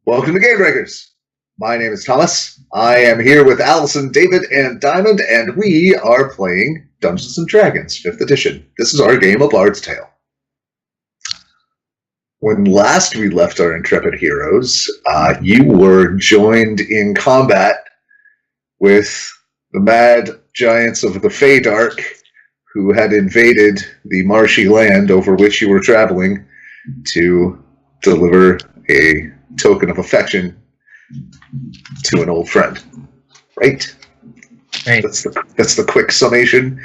Welcome to GameBreakers. My name is Thomas. I am here with Allison, David, and Diamond, and we are playing Dungeons & Dragons 5th edition. This is our game of Bard's Tale. When last we left our intrepid heroes, you were joined in combat with the mad giants of the Feydark, who had invaded the marshy land over which you were traveling to deliver a token of affection to an old friend. Right? That's the quick summation.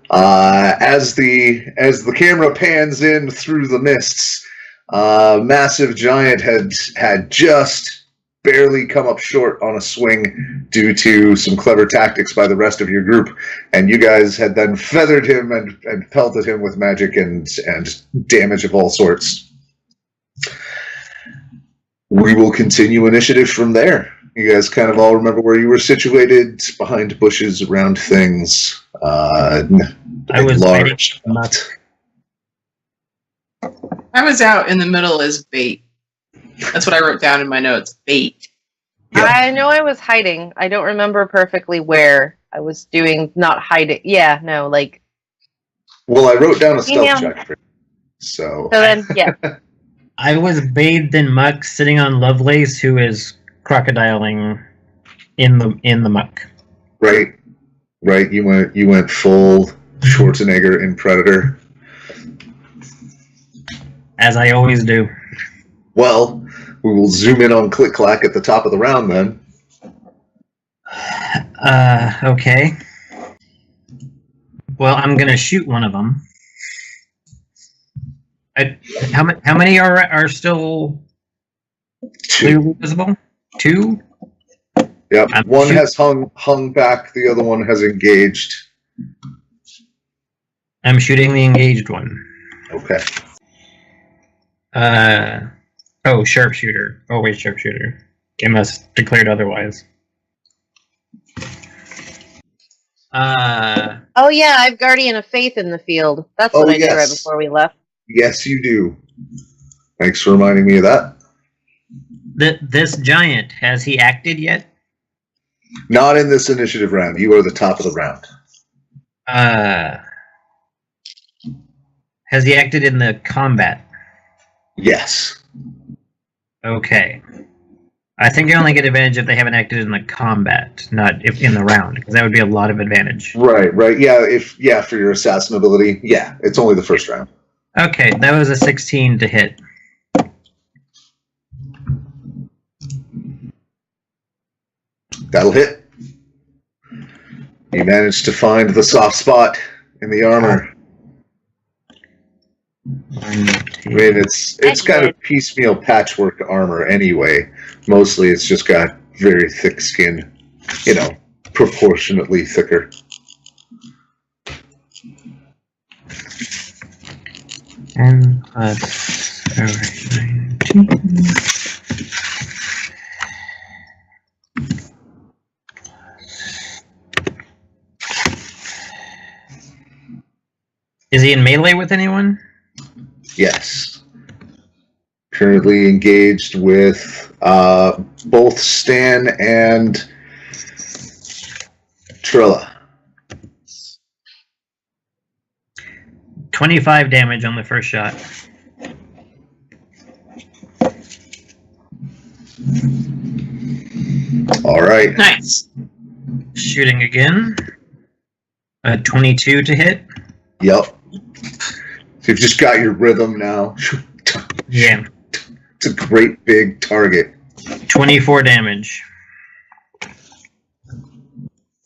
As the camera pans in through the mists, massive giant had just barely come up short on a swing due to some clever tactics by the rest of your group, and you guys had then feathered him and pelted him with magic and damage of all sorts. We will continue initiative from there. You guys kind of all remember where you were situated, behind bushes, around things. I was large. I was out in the middle as bait. That's what I wrote down in my notes. Bait. Yep. I know I was hiding. I don't remember perfectly where I was doing. Not hiding. Yeah, no, like. Well, I wrote down a stealth check for you. So then, yeah. I was bathed in muck, sitting on Lovelace, who is crocodiling in the muck. Right. You went full Schwarzenegger in Predator. As I always do. Well, we will zoom in on ClickClack at the top of the round then. Okay. Well, I'm gonna shoot one of them. How many are still clearly visible? 2? Yep. One has hung back, the other one has engaged. I'm shooting the engaged one. Okay. Sharpshooter. Always sharpshooter. Game has declared otherwise. Oh yeah, I've Guardian of Faith in the field. That's what I did right before we left. Yes, you do. Thanks for reminding me of that. This giant, has he acted yet? Not in this initiative round. You are the top of the round. Has he acted in the combat? Yes. Okay. I think you only get advantage if they haven't acted in the combat, not if in the round, because that would be a lot of advantage. Right. Yeah, for your assassin ability. Yeah, it's only the first round. Okay, that was a 16 to hit. That'll hit. You managed to find the soft spot in the armor. I mean, it's kind of piecemeal patchwork armor anyway. Mostly it's just got very thick skin, proportionately thicker. And that's 19. Is he in melee with anyone? Yes. Currently engaged with both Stan and Trilla. 25 damage on the first shot. All right. Nice. Shooting again. 22 to hit. Yep. You've just got your rhythm now. Yeah. It's a great big target. 24 damage.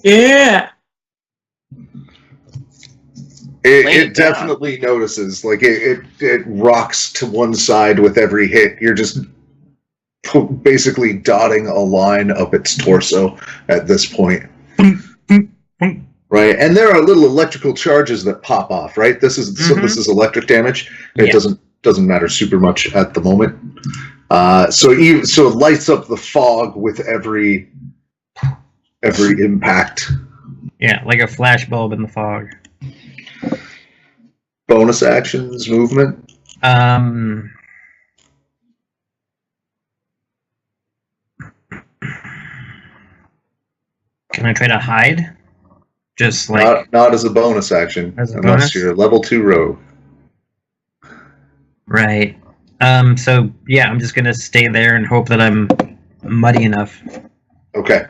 Yeah. It definitely notices. Like it rocks to one side with every hit. You're just basically dotting a line up its torso at this point. Right, and there are little electrical charges that pop off. Right, this is electric damage. It doesn't matter super much at the moment. So it lights up the fog with every impact. Yeah, like a flashbulb in the fog. Bonus actions, movement. Can I try to hide? Just like not as a bonus action, As a unless bonus? you're level 2 rogue. right. So yeah, I'm just gonna stay there and hope that I'm muddy enough. Okay.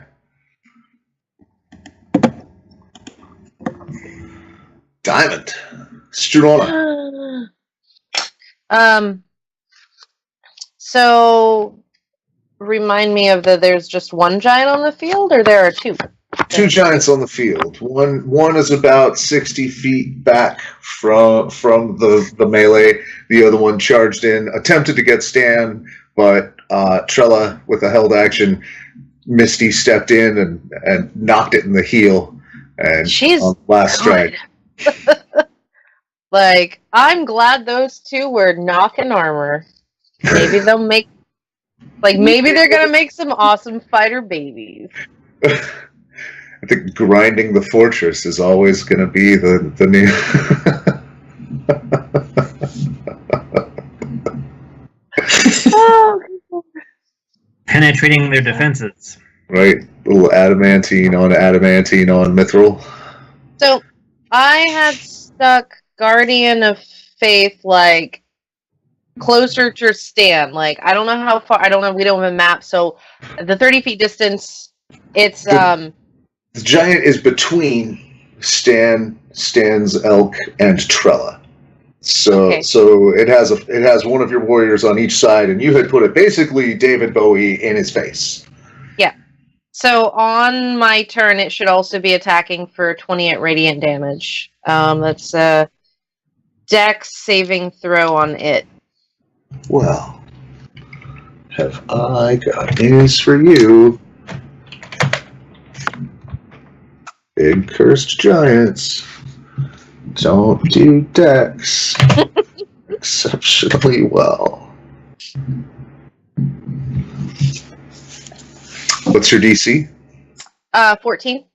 Diamond. Struana. So remind me of there's just one giant on the field, or there are two? 2 giants on the field. One is about 60 feet back from the melee. The other one charged in, attempted to get Stan, but Trella, with a held action, Misty stepped in and knocked it in the heel. And She's on last strike. Like, I'm glad those two were knocking armor. Maybe they'll make, maybe they're gonna make some awesome fighter babies. I think grinding the fortress is always going to be the new. Penetrating their defenses. Right, little adamantine on mithril. So I had stuck Guardian of Faith closer to Stan. I don't know how far. I don't know. We don't have a map. So the 30 feet distance. It's The giant is between Stan's elk and Trella. So Okay. so it has one of your warriors on each side, and you had put it basically David Bowie in his face. So on my turn, it should also be attacking for 28 radiant damage. That's a Dex saving throw on it. Well, have I got news for you? Big cursed giants don't do Dex exceptionally well. What's your DC? 14.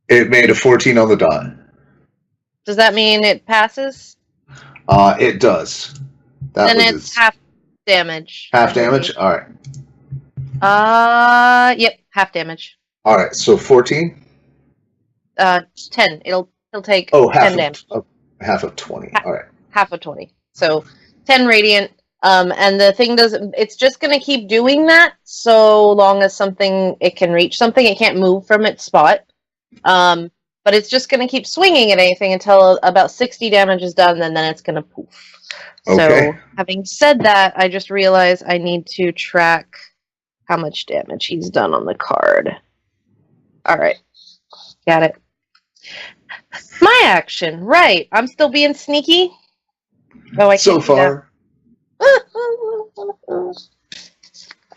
It made a 14 on the dot. Does that mean it passes? It does. Then it's half damage. half damage? Alright. Yep, half damage. Alright, so 14? 10. He'll take 10 damage. Half of 20. Alright. Half of 20. So 10 radiant. And the thing it's just going to keep doing that so long as it can reach something. It can't move from its spot. But it's just going to keep swinging at anything until about 60 damage is done, and then it's going to poof. Okay. So, having said that, I just realized I need to track how much damage he's done on the card. Alright. Got it. My action. Right. I'm still being sneaky. Oh, I can't So do far.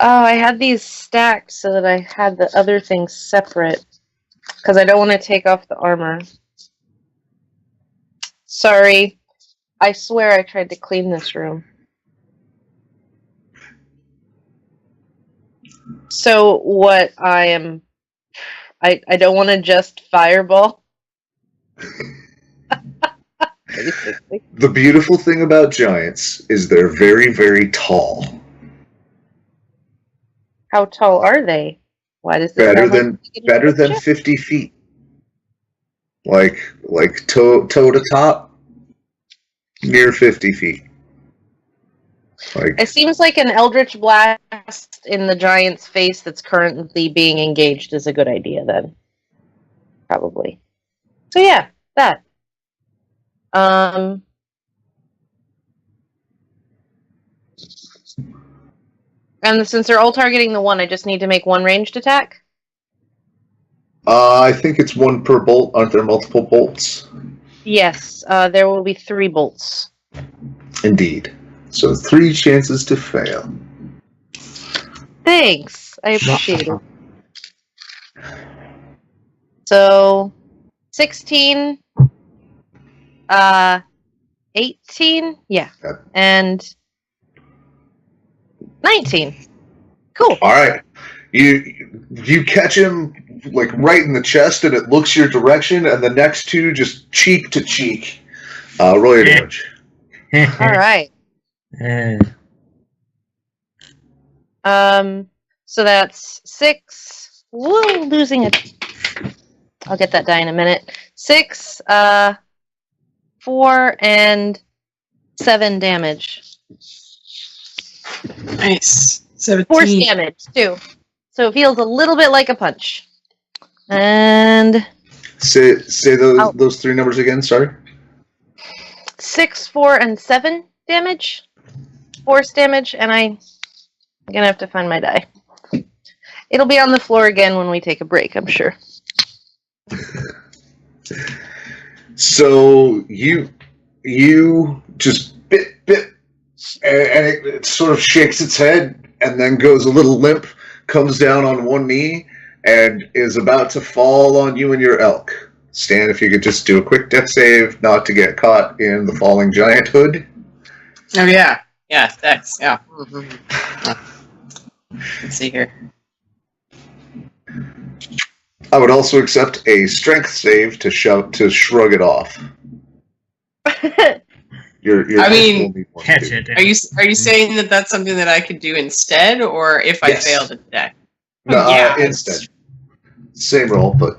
Oh, I had these stacked so that I had the other things separate. Because I don't want to take off the armor. Sorry. I swear I tried to clean this room. So what I don't want to just fireball. Basically. The beautiful thing about giants is they're very, very tall. How tall are they? Why does it Better sound than 50 feet. Like toe to top, near 50 feet. It seems like an eldritch blast in the giant's face that's currently being engaged is a good idea then. Probably. So yeah, that. And since they're all targeting the one, I just need to make one ranged attack? I think it's one per bolt. Aren't there multiple bolts? Yes, there will be 3 bolts. Indeed. So 3 chances to fail. Thanks. I appreciate it. So 16, 18, yeah, Yep. and 19. Cool. All right. You catch him like right in the chest, and it looks your direction, and the next 2 just cheek to cheek. Roll your damage. All right. So that's 6, Woo, losing it. I'll get that die in a minute. 6, 4, and 7 damage. Nice. 17. Force damage, too. So it feels a little bit like a punch. And... Say those 3 numbers again, sorry. 6, 4, and 7 damage. Force damage, and I'm going to have to find my die. It'll be on the floor again when we take a break, I'm sure. So you just bit, and it sort of shakes its head and then goes a little limp, comes down on one knee, and is about to fall on you and your elk. Stan, if you could just do a quick death save, not to get caught in the falling giant hood. Oh, yeah. Yeah, Dex, yeah. Let's see here. I would also accept a strength save to shrug it off. I mean, catch it. Are you saying that that's something that I could do instead, or if I failed at that? No, Yeah, instead. Same roll, but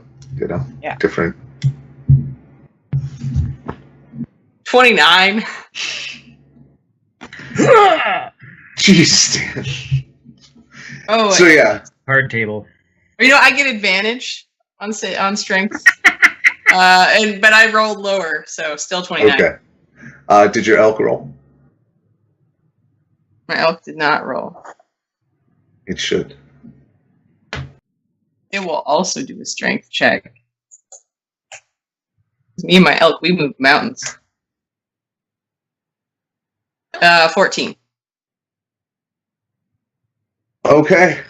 different. 29. Jeez, Stan. Oh, so yeah, Hard table. I get advantage on strength, but I rolled lower, so still 29. Okay. Did your elk roll? My elk did not roll. It should. It will also do a strength check. Me and my elk, we move mountains. 14. Okay.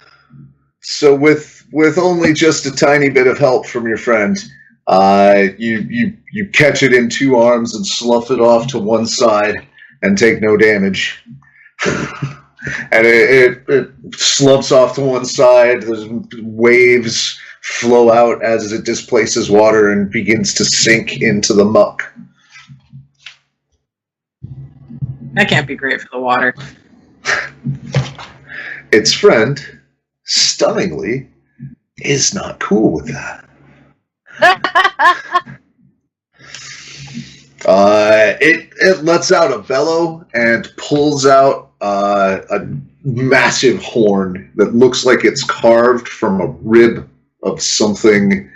So with only just a tiny bit of help from your friend, you catch it in 2 arms and slough it off to one side and take no damage. And it slumps off to one side. The waves flow out as it displaces water and begins to sink into the muck. That can't be great for the water. Its friend, stunningly, is not cool with that. It lets out a bellow and pulls out a massive horn that looks like it's carved from a rib of something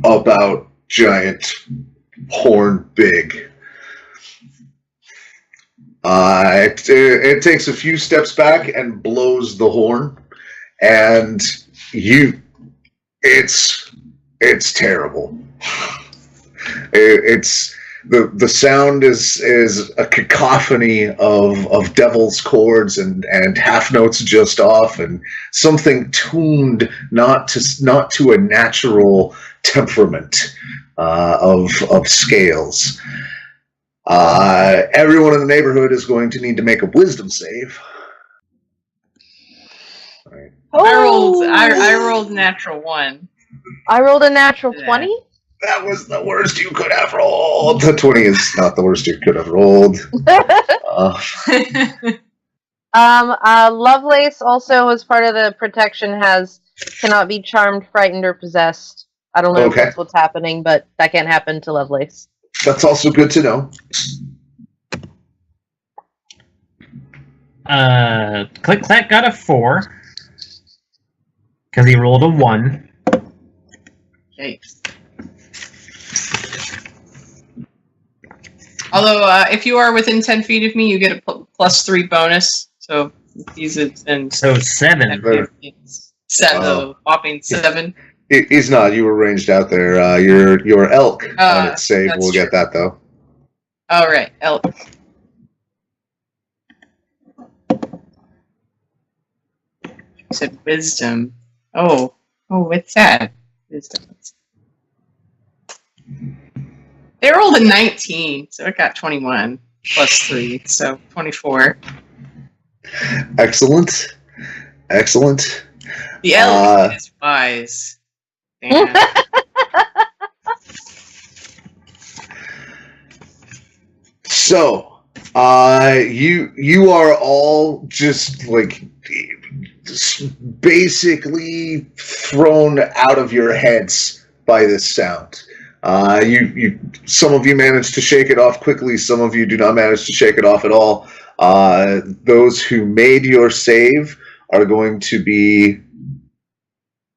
about giant horn big. It takes a few steps back and blows the horn, and it's terrible. It's the sound is a cacophony of devil's chords and half notes just off, and something tuned not to a natural temperament of scales. Everyone in the neighborhood is going to need to make a wisdom save. Right. Oh. I rolled natural 1. I rolled a natural 20? That was the worst you could have rolled. The 20 is not the worst you could have rolled. Lovelace also, as part of the protection, cannot be charmed, frightened, or possessed. I don't know if that's what's happening, but that can't happen to Lovelace. That's also good to know. ClickClack got a 4 because he rolled a 1. Yikes. Although, if you are within 10 feet of me, you get a +3 bonus. So he's in. So 7. 7, whopping 7. He's not. You were ranged out there. Your elk on its save will get that though. All right, elk. You said wisdom. Oh, what's that? Wisdom. They rolled a 19, so it got 21 +3, so 24. Excellent. The elk is wise. Damn. So, you are all just like basically thrown out of your heads by this sound. Some of you manage to shake it off quickly. Some of you do not manage to shake it off at all. Those who made your save are going to be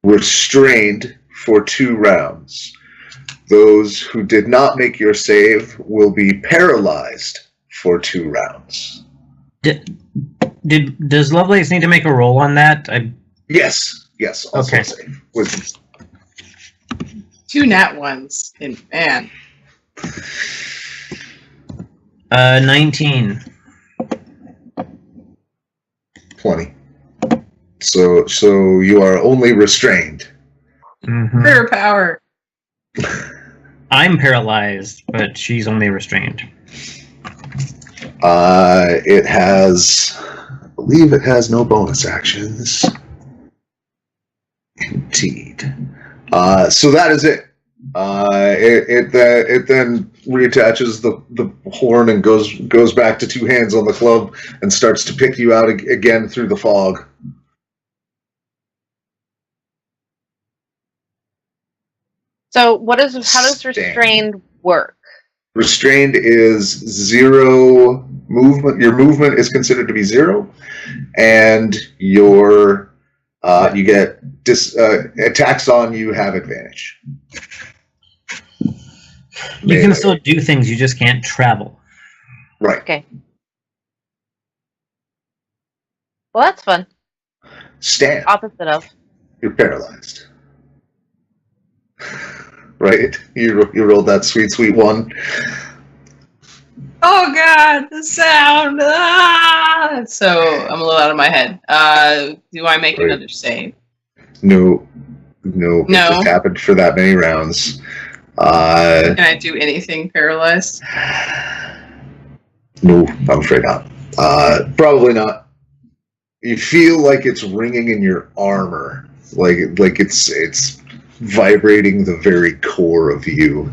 restrained for 2 rounds. Those who did not make your save will be paralyzed for 2 rounds. Does Lovelace need to make a roll on that? Yes. Also okay. Save. With 2 nat ones. And man. 19. 20. So you are only restrained. Mm-hmm. Her power. I'm paralyzed, but she's only restrained. It has, I believe it has no bonus actions. Indeed. So that is it. It then reattaches the horn and goes back to 2 hands on the club and starts to pick you out again through the fog. So how does restrained work? Restrained is 0 movement. Your movement is considered to be 0, and your you get attacks on you have advantage. You can still do things, you just can't travel. Right. Okay. Well, that's fun. Stan. Opposite of. You're paralyzed. Right? You rolled that sweet 1. Oh god, the sound! Ah! So I'm a little out of my head. Do I make another save? No. It just happened for that many rounds. Can I do anything paralyzed? No, I'm afraid not. Probably not. You feel like it's ringing in your armor, like it's vibrating the very core of you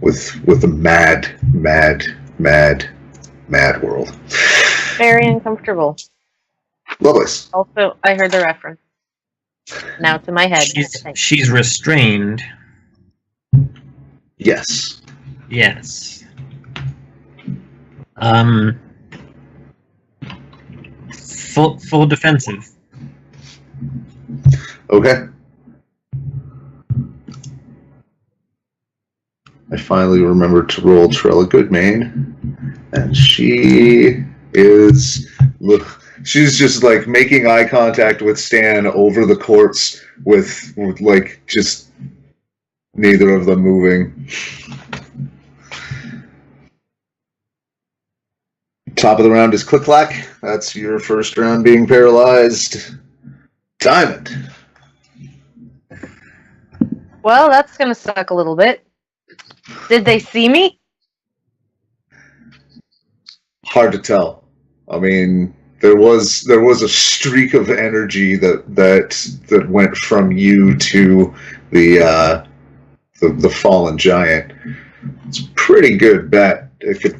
with a mad world. Very uncomfortable. Lovelace. Also, I heard the reference. Now to my head. She's restrained. Yes. Yes. Full defensive. Okay. I finally remembered to roll Trella Goodmane, and she's just like making eye contact with Stan over the courts with like just neither of them moving. Top of the round is ClickClack. That's your first round being paralyzed. Diamond. Well, that's gonna suck a little bit. Did they see me? Hard to tell. I mean, there was a streak of energy that went from you to the fallen giant. It's a pretty good bet. It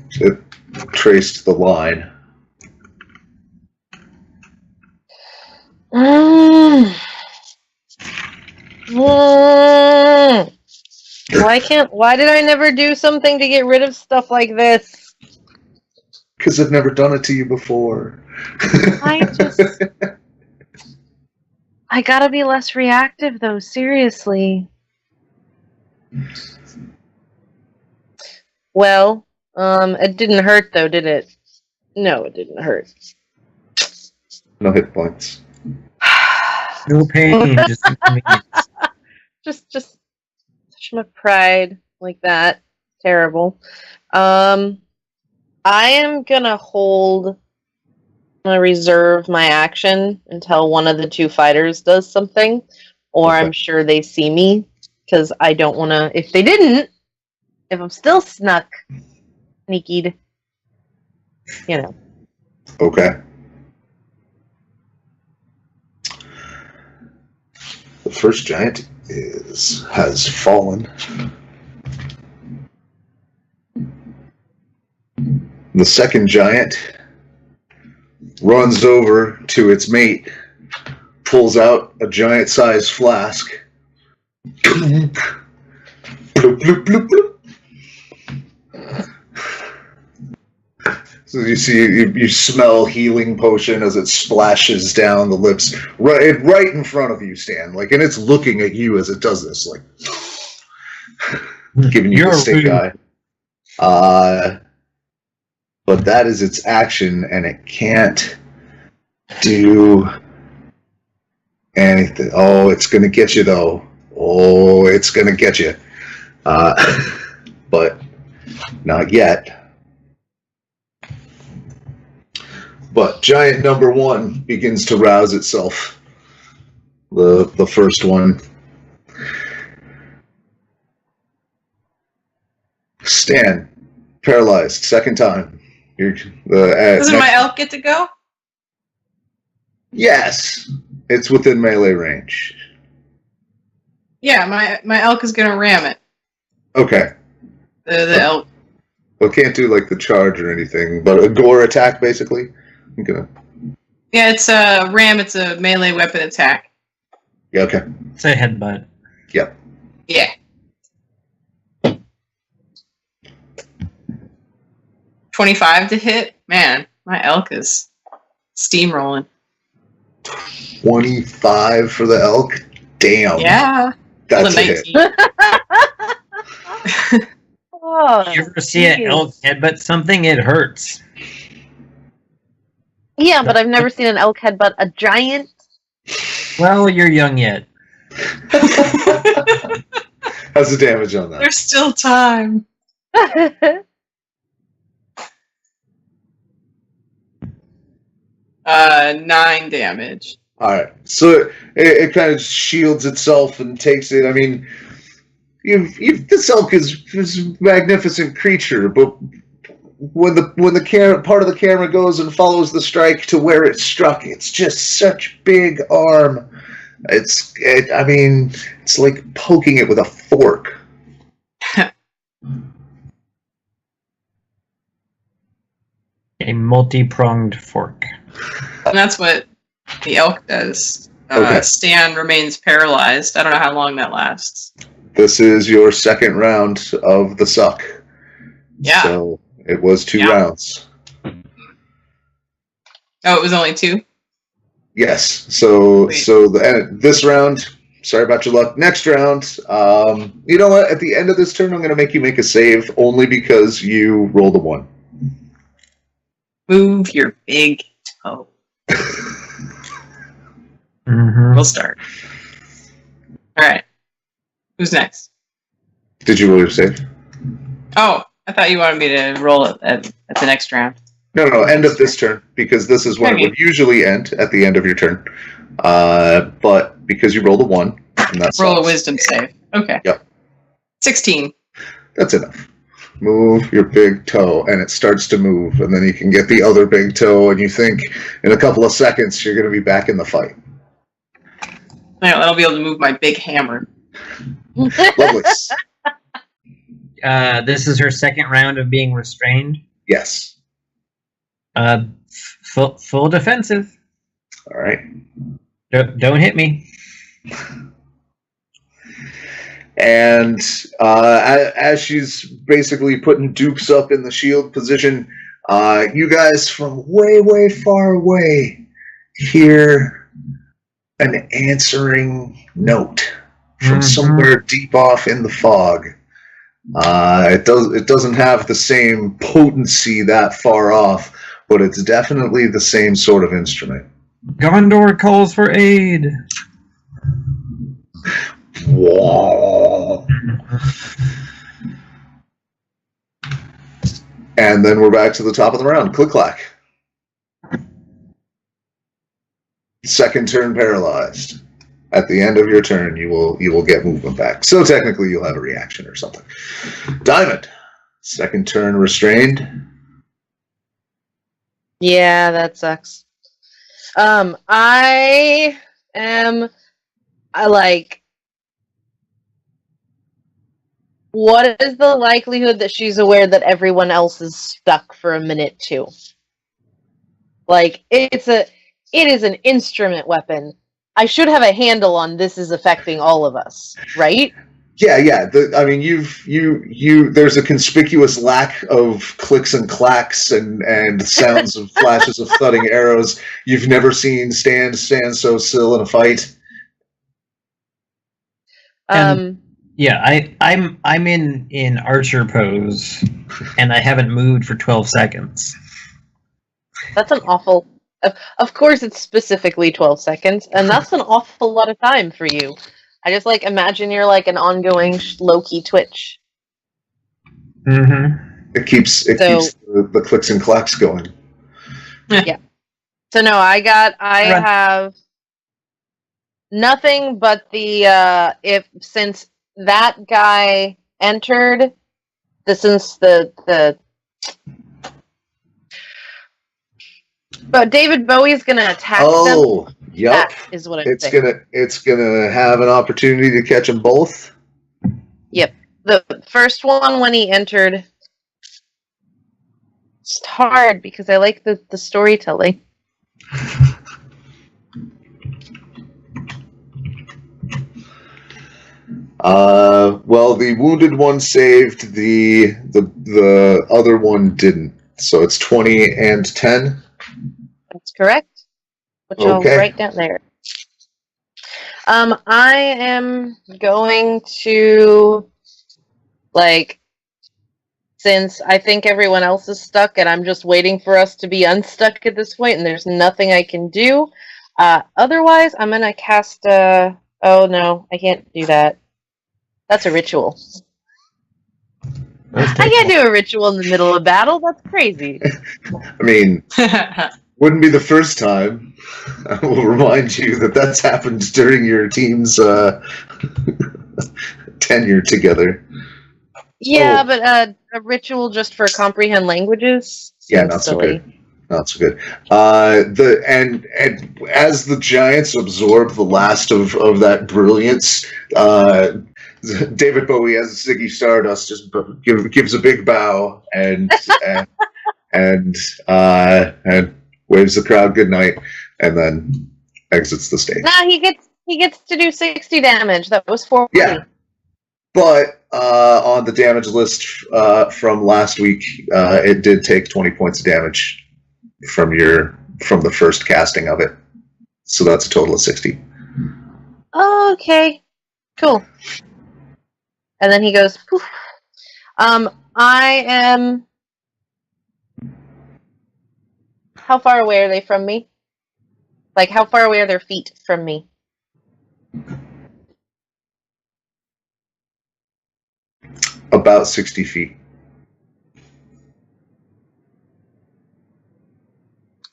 traced the line. Why did I never do something to get rid of stuff like this? Because I've never done it to you before. I gotta be less reactive though, seriously. Well, it didn't hurt though, did it? No, it didn't hurt. No hit points. No pain, just inconvenience. Just touch my pride like that. Terrible. I am gonna reserve my action until one of the 2 fighters does something, or Okay. I'm sure they see me, because I don't want to. If I'm still sneakied, Okay. The first giant has fallen. The second giant runs over to its mate pulls out a giant-sized flask. Bloop, bloop, bloop, bloop. So you see, you smell healing potion as it splashes down the lips, right in front of you, Stan. Like, and it's looking at you as it does this, like giving you the stink eye. But that is its action, and it can't do anything. Oh, it's gonna get you though. Oh, it's gonna get you. But not yet. But giant number 1 begins to rouse itself. The first one. Stan, paralyzed, second time. Doesn't my elk get to go? Yes, it's within melee range. Yeah, my elk is gonna ram it. Okay. The elk. Well, can't do like the charge or anything, but a gore attack basically. I'm gonna. Yeah, it's a ram. It's a melee weapon attack. Yeah. Okay. It's a headbutt. Yep. Yeah. 25 to hit. Man, my elk is steamrolling. 25 for the elk. Damn. Yeah. That's a hit. Oh, You ever see an elk headbutt something? It hurts. yeah, but I've never seen an elk headbutt a giant. Well, you're young yet. How's the damage on that? There's still time. 9 damage. Alright, so it kind of shields itself and takes it. I mean, this elk is a magnificent creature, but when the part of the camera goes and follows the strike to where it struck, it's just such big arm. I mean, it's like poking it with a fork. A multi-pronged fork. And that's what the elk does. Okay. Stan remains paralyzed. I don't know how long that lasts. This is your second round of the suck. Yeah. So it was 2 rounds. Oh, it was only 2? Yes. So this round, sorry about your luck. Next round, you know what? At the end of this turn, I'm going to make you make a save only because you rolled a 1. Move your big toe. Mm-hmm. We'll start. Alright. Who's next? Did you roll your save? Oh, I thought you wanted me to roll it at the next round. No, end of this turn, because this is when it would usually end, at the end of your turn. But because you rolled a 1, and that's Roll a wisdom save. Okay. Yep. 16. That's enough. Move your big toe, and it starts to move, and then you can get the other big toe, and you think in a couple of seconds you're going to be back in the fight. I'll be able to move my big hammer. Lovely. This is her second round of being restrained. Yes. Full defensive. All right. Don't hit me. And as she's basically putting dukes up in the shield position, you guys from way, way far away hear an answering note from somewhere deep off in the fog. It doesn't have the same potency that far off, but it's definitely the same sort of instrument. Gondor calls for aid. Whoa. And then we're back to the top of the round. ClickClack. Second turn paralyzed. At the end of your turn, you will get movement back. So technically, you'll have a reaction or something. Diamond. Second turn restrained. Yeah, that sucks. I like. What is the likelihood that she's aware that everyone else is stuck for a minute too? Like, it is an instrument weapon. I should have a handle on this is affecting all of us, right? Yeah. I mean, there's a conspicuous lack of clicks and clacks and sounds of flashes of thudding arrows. You've never seen stand so still in a fight. Yeah, I'm in archer pose, and I haven't moved for 12 seconds. That's an awful. Of course, it's specifically 12 seconds, and that's an awful lot of time for you. I just imagine you're an ongoing low-key twitch. Mm-hmm. It keeps the clicks and clacks going. Yeah. So no, I have nothing but the since that guy entered, but David Bowie's gonna attack them. Yep. That is what I'm saying. It's gonna have an opportunity to catch them both. Yep. The first one when he entered. It's hard because I like the storytelling. Well, the wounded one saved, the other one didn't. So it's 20 and 10. That's correct. Which I'll write down there. I am going to since I think everyone else is stuck and I'm just waiting for us to be unstuck at this point and there's nothing I can do. Otherwise, I'm gonna cast oh no, I can't do that. That's a ritual. I can't do a ritual in the middle of battle. That's crazy. I mean, wouldn't be the first time. I will remind you that that's happened during your team's tenure together. Yeah, but a ritual just for comprehend languages? Yeah, not so good. Not so good. And as the giants absorb the last of that brilliance, David Bowie as Ziggy Stardust just gives a big bow and waves the crowd good night, and then exits the stage. Nah, he gets to do 60 damage. That was 40. Yeah, but on the damage list from last week, it did take 20 points of damage from the first casting of it, so that's a total of 60. Oh, okay, cool. And then he goes, poof. I am... How far away are they from me? How far away are their feet from me? About 60 feet.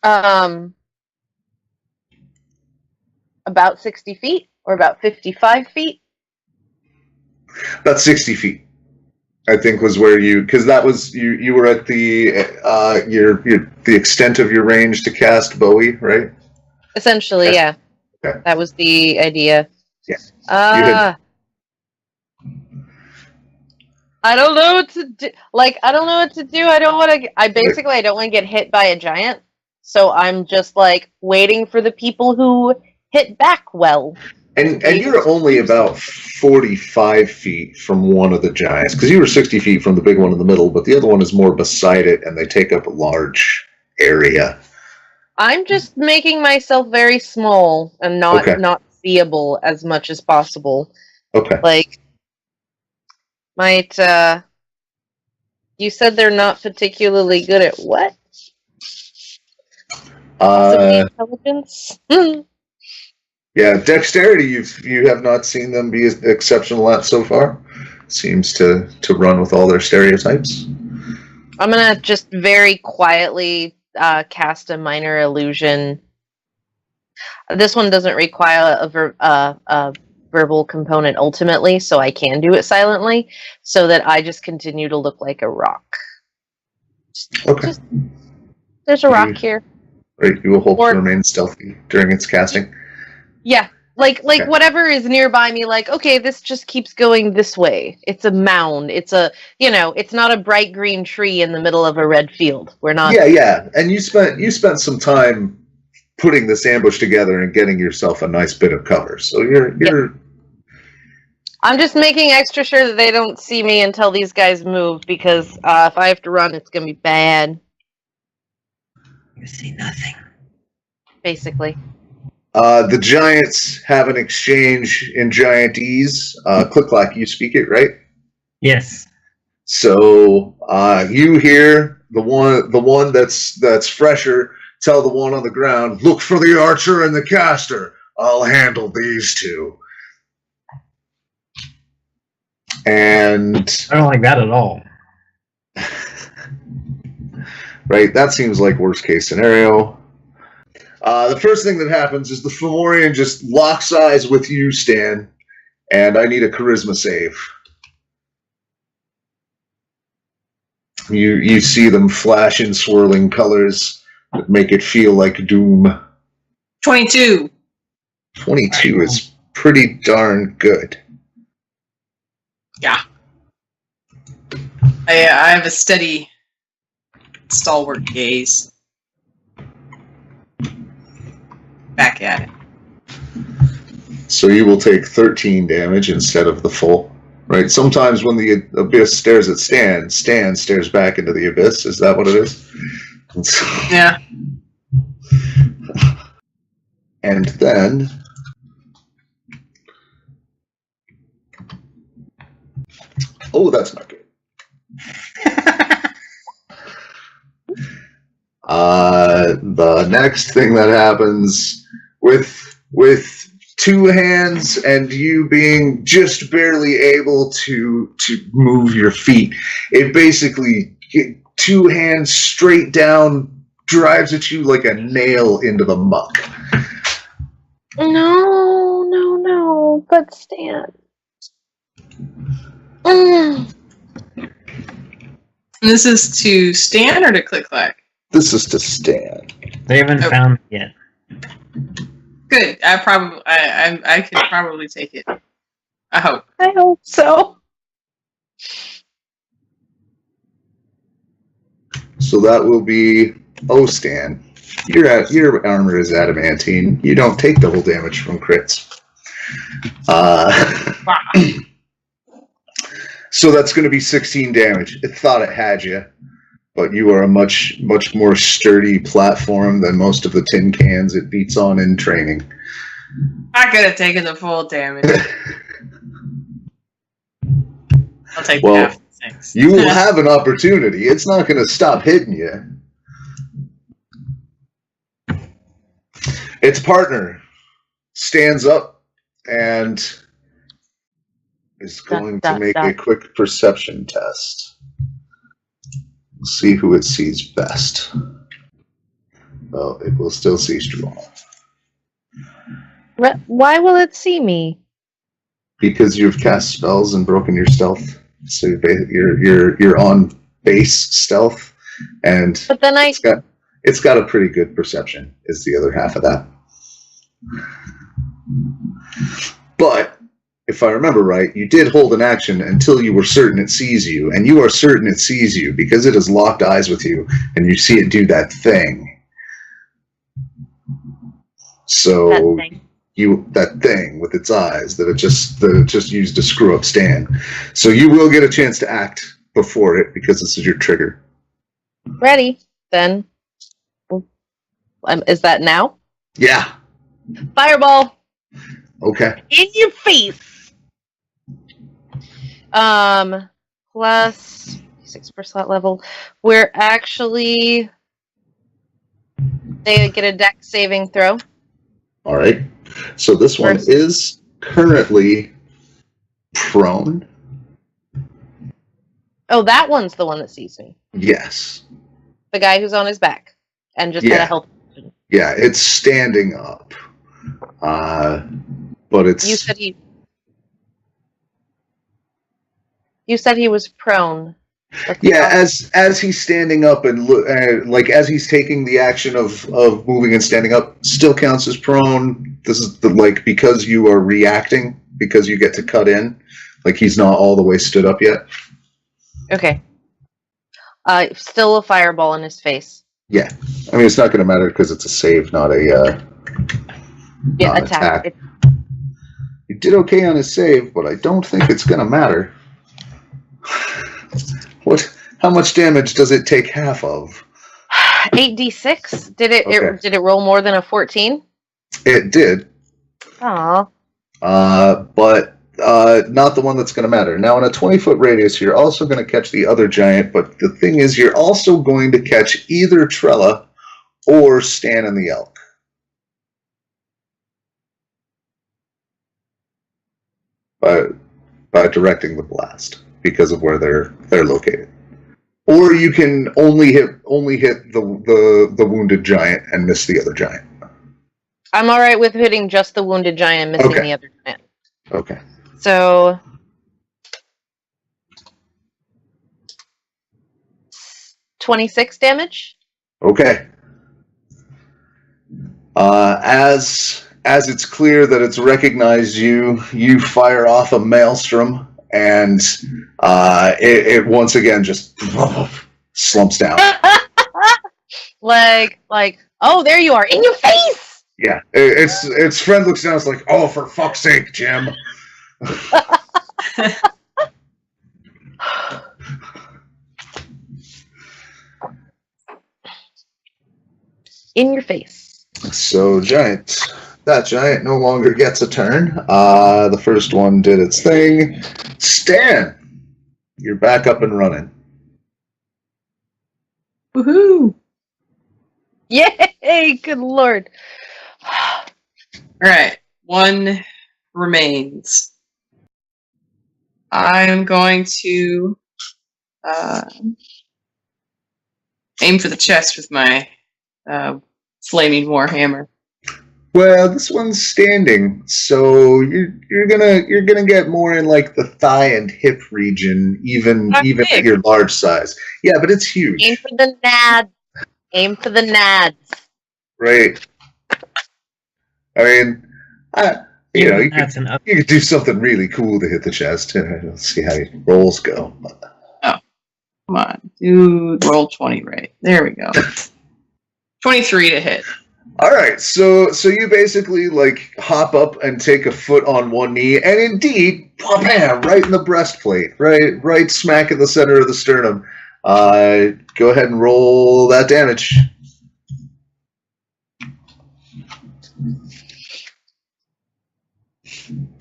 About 60 feet? Or about 55 feet? About 60 feet, I think, was where because that was you were at the the extent of your range to cast Bowie, right? Essentially, yeah. Okay. That was the idea. Yeah. I don't know what to do. I don't know what to do. I don't want to. I don't want to get hit by a giant. So I'm just waiting for the people who hit back well. And you're only about 45 feet from one of the giants, because you were 60 feet from the big one in the middle, but the other one is more beside it, and they take up a large area. I'm just making myself very small and not seeable as much as possible. Okay. You said they're not particularly good at what? Intelligence? Yeah, dexterity, you have not seen them be exceptional at so far. Seems to run with all their stereotypes. I'm going to just very quietly cast a minor illusion. This one doesn't require a verbal component ultimately, so I can do it silently, so that I just continue to look like a rock. Okay. There's a rock here. Right, you will hope to remain stealthy during its casting. Yeah, okay. Whatever is nearby me, okay, this just keeps going this way. It's a mound. It's it's not a bright green tree in the middle of a red field. We're not. Yeah, and you spent some time putting this ambush together and getting yourself a nice bit of cover. So you're. I'm just making extra sure that they don't see me until these guys move, because if I have to run, it's gonna be bad. You see nothing. Basically. The giants have an exchange in giantese. ClickClack, you speak it, right? Yes. So you hear the one that's fresher tell the one on the ground, "Look for the archer and the caster. I'll handle these two." And I don't like that at all. right, that seems like worst case scenario. The first thing that happens is the Fomorian just locks eyes with you, Stan, and I need a charisma save. You see them flash in swirling colors that make it feel like doom. 22. 22 is pretty darn good. Yeah. I have a steady, stalwart gaze. Back at it. So you will take 13 damage instead of the full. Right? Sometimes when the abyss stares at Stan, Stan stares back into the abyss. Is that what it is? Yeah. And then... Oh, that's not good. The next thing that happens with two hands and you being just barely able to move your feet, it basically two hands straight down drives at you like a nail into the muck. No, but Stan. This is to Stan or to ClickClack? This is to Stan. They haven't found it yet. Good. I could probably take it. I hope. I hope so. So that will be Stan. Your armor is adamantine. You don't take double damage from crits. So that's going to be 16 damage. It thought it had you, but you are a much more sturdy platform than most of the tin cans it beats on in training. I could have taken the full damage. I'll take Well, half. Thanks. You will have an opportunity. It's not going to stop hitting you. Its partner stands up and is going to make a quick perception test. We'll see who it sees best. Well, it will still see Struana. Why will it see me? Because you've cast spells and broken your stealth. So you're on base stealth, and but then it's got a pretty good perception. Is the other half of that. But if I remember right, you did hold an action until you were certain it sees you, and you are certain it sees you because it has locked eyes with you, and you see it do that thing. So that thing with its eyes that it just used to screw up Stan. So you will get a chance to act before it because this is your trigger. Ready then? Is that now? Yeah. Fireball. Okay. In your face. Plus 6 per slot level. We're actually they get a dex saving throw. All right. So this one is currently prone. Oh, that one's the one that sees me. Yes. The guy who's on his back and just had a help. Yeah, it's standing up. But it's... You said he was prone. Yeah, as he's standing up and like as he's taking the action of moving and standing up, still counts as prone. This is because you are reacting, because you get to cut in. Like he's not all the way stood up yet. Okay. Still a fireball in his face. Yeah. I mean, it's not going to matter because it's a save, not a not attack. You did okay on his save, but I don't think it's going to matter. How much damage does it take half of? 8d6. Did it roll more than a 14? It did. Aw. But not the one that's going to matter. Now, in a 20-foot radius, you're also going to catch the other giant, but the thing is, you're also going to catch either Trella or Stan and the Elk. By directing the blast, because of where they're located. Or you can only hit the wounded giant and miss the other giant. I'm all right with hitting just the wounded giant and missing the other giant. Okay. So 26 damage. Okay. As it's clear that it's recognized you fire off a maelstrom, and it once again just slumps down. like, oh, there you are, in your face! Yeah, its friend looks down, it's like, oh, for fuck's sake, Jim. In your face. So, that giant no longer gets a turn. The first one did its thing. Stan, you're back up and running. Woohoo! Yay! Good lord. Alright, one remains. I'm going to aim for the chest with my flaming warhammer. Well, this one's standing, so you're gonna get more in like the thigh and hip region, even at your large size. Yeah, but it's huge. Aim for the nads. Aim for the nads. Right. I mean, you could do something really cool to hit the chest. Let's see how your rolls go. Oh, come on, dude! Roll 20, right? There we go. 23 to hit. All right, so you basically like hop up and take a foot on one knee, and indeed, bam, right in the breastplate, right smack in the center of the sternum. Go ahead and roll that damage.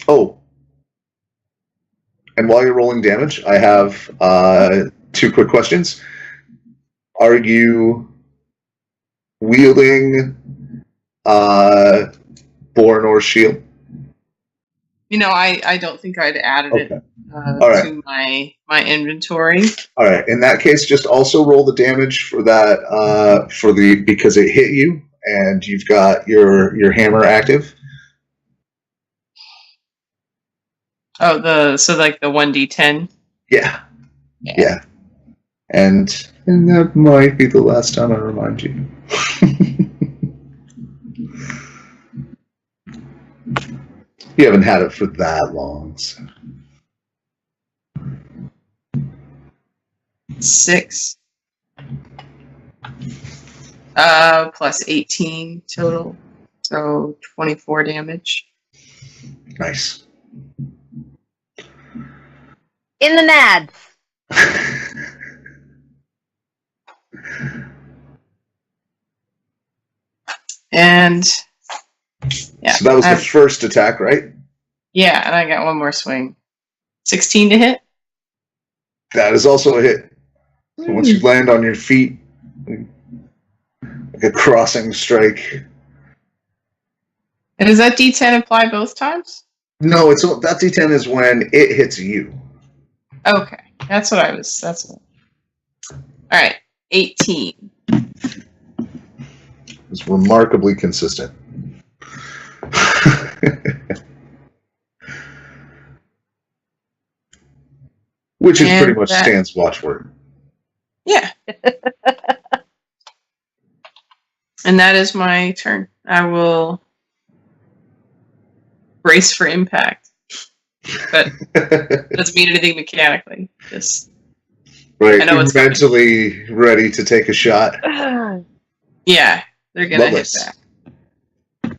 Oh, and while you're rolling damage, I have 2 quick questions. Are you wielding Boronor shield? You know, I don't think I'd added it to my inventory. All right. In that case, just also roll the damage for that because it hit you and you've got your hammer active. Oh, so like the 1d10? Yeah. And that might be the last time I remind you. You haven't had it for that long. So. 6. Plus 18 total. So 24 damage. Nice. In the nads. And yeah. So that was the first attack, right? Yeah, and I got one more swing. 16 to hit? That is also a hit. So once you land on your feet, like a crossing strike. And does that D10 apply both times? No, that D10 is when it hits you. Okay, that's what. All right, 18. It's remarkably consistent. Which is pretty much Stan's watchword. Yeah. And that is my turn. I will brace for impact. But it doesn't mean anything mechanically. Just right, I know it's mentally ready to take a shot. Yeah, they're gonna Lovelace. hit back.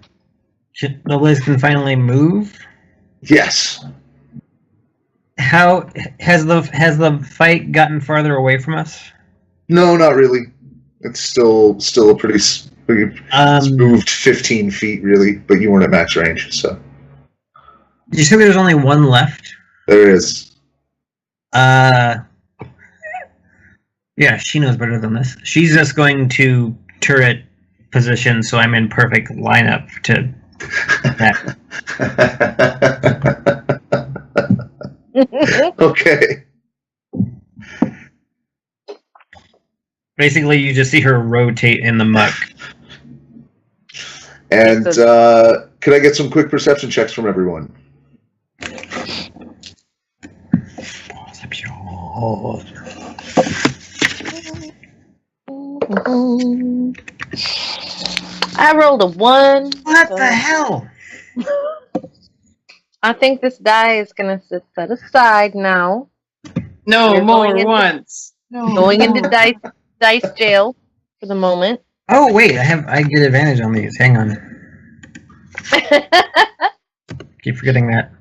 Lovelace can finally move. Yes. How has the fight gotten farther away from us? No, not really. It's still a pretty. It's moved 15 feet, really, but you weren't at max range, so. Did you say there's only one left? There is. Yeah, she knows better than this. She's just going to turret position, so I'm in perfect lineup to that. Okay. Basically, you just see her rotate in the muck. And could I get some quick perception checks from everyone? I rolled a 1. What the hell? I think this die is going to sit set aside now. No You're more going into- ones. No Going into more. dice jail for the moment. Oh wait, I get advantage on these. Hang on. Keep forgetting that.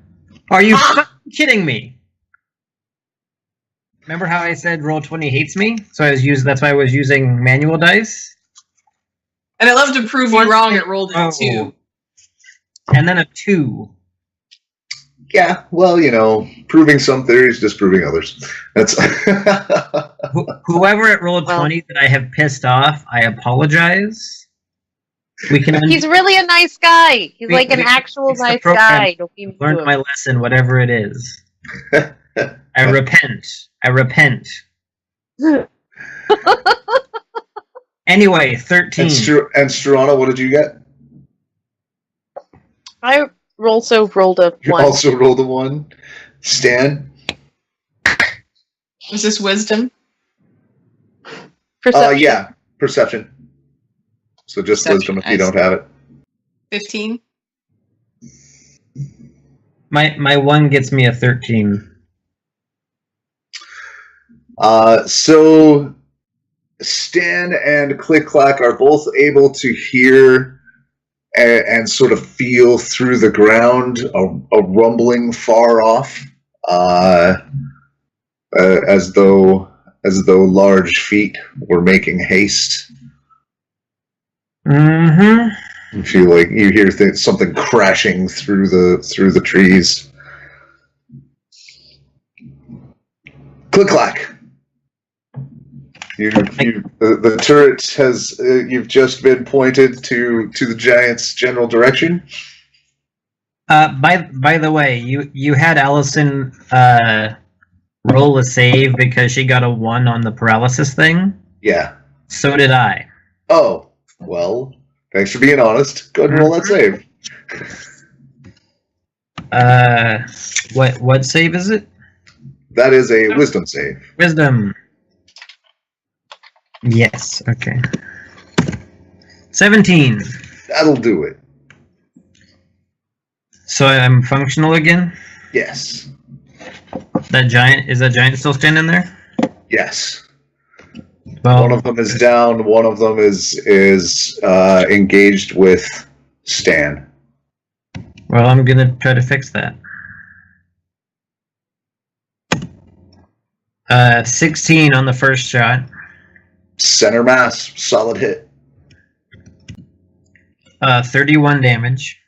Are you fucking kidding me? Remember how I said Roll20 hates me? So that's why I was using manual dice. And I love to prove you wrong. It rolled a 2. And then a 2. Yeah, well, proving some theories, disproving others. That's Whoever at Roll20 that I have pissed off, I apologize. We can. He's really a nice guy. He's like an actual it's the nice program. guy. Don't be mean to Learned him. my lesson, whatever it is. I repent. I repent. Anyway, 13. And Struana, what did you get? I also rolled a You 1. also rolled a 1. Stan? Was this wisdom? Perception. Yeah, perception. So just Perception, wisdom if you don't have it. 15. My 1 gets me a 13. So Stan and ClickClack are both able to hear and sort of feel through the ground a rumbling far off, as though large feet were making haste. Mm-hmm. You feel like you hear something crashing through the trees. ClickClack. The turret has. You've just been pointed to the giant's general direction. By the way, you had Allison roll a save because she got a 1 on the paralysis thing. Yeah. So did I. Oh, well. Thanks for being honest. Go ahead and roll that save. What save is it? That is a wisdom save. Wisdom. Yes. Okay. 17. That'll do it. So I'm functional again. Yes. Is that giant still standing there? Yes. Well, One of them is down. One of them is engaged with Stan. Well, I'm gonna try to fix that. 16 on the first shot. Center mass, solid hit. 31 damage.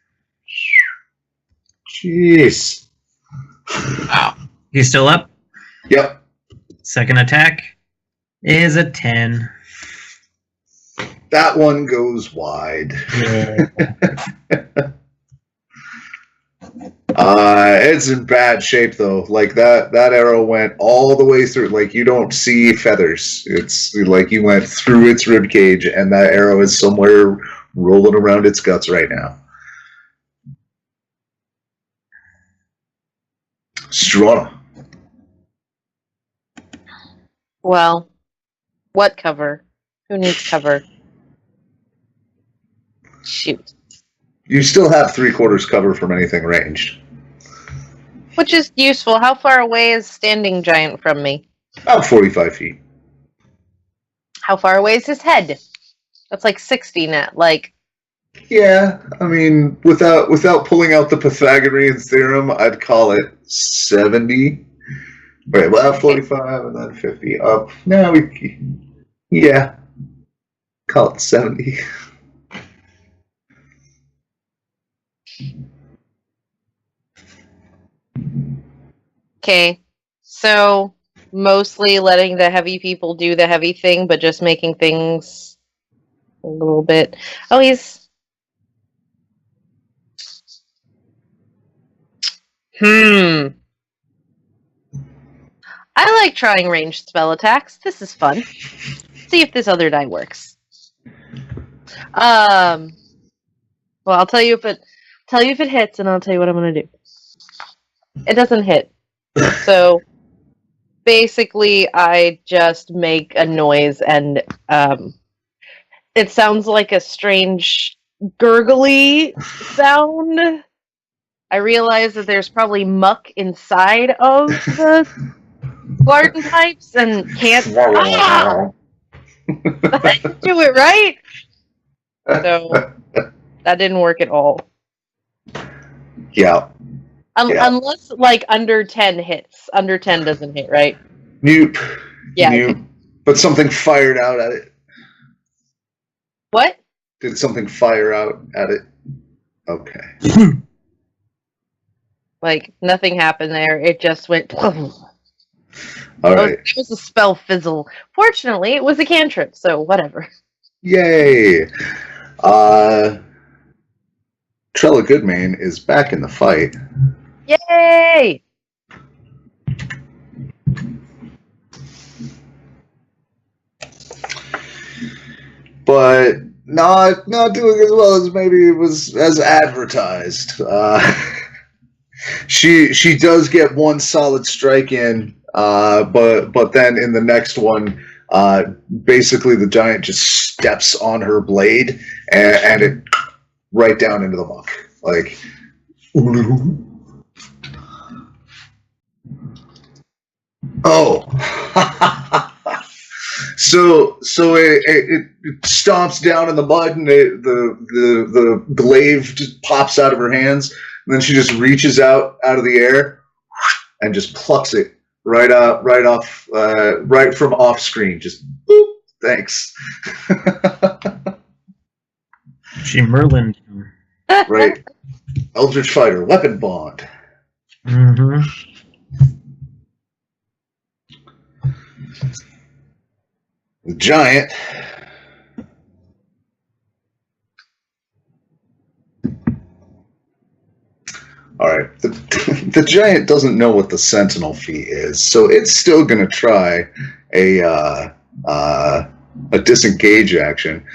Jeez. Wow. He's still up. Yep. Second attack is a 10. That one goes wide. Yeah. It's in bad shape though. Like that arrow went all the way through. Like you don't see feathers. It's like you went through its rib cage, and that arrow is somewhere rolling around its guts right now. Struana. Well, what cover? Who needs cover? Shoot. You still have 3/4 cover from anything ranged. Which is useful. How far away is Standing Giant from me? About 45 feet. How far away is his head? That's like 60 net. Like, Yeah, I mean, without pulling out the Pythagorean theorem, I'd call it 70. Wait, well, 45 and then 50 up. No, yeah, call it 70. okay, so mostly letting the heavy people do the heavy thing, but just making things a little bit. Oh, he's. I like trying ranged spell attacks. This is fun. See if this other die works. Well, I'll tell you if it hits, and I'll tell you what I'm gonna do. It doesn't hit. So basically, I just make a noise, and it sounds like a strange gurgly sound. I realize that there's probably muck inside of the garden pipes, and can't do it right. So that didn't work at all. Yeah. Unless like under 10 hits. Under 10 doesn't hit, right? Nope. Yeah. Nope. But something fired out at it. What? Did something fire out at it? Okay. Like nothing happened there. It just went. All right. It was a spell fizzle. Fortunately, it was a cantrip, so whatever. Yay! Trella Goodmane is back in the fight. Yay! But not doing as well as maybe it was as advertised. She does get one solid strike in, but then in the next one, basically the giant just steps on her blade and it right down into the muck. Like, oh. So it stomps down in the mud, and the glaive just pops out of her hands, and then she just reaches out of the air and just plucks it right from off screen. Just boop, thanks. She Merlined him. Right, Eldritch Fighter, weapon bond. Mm-hmm. The giant. All right, the giant doesn't know what the sentinel feat is, so it's still going to try a disengage action,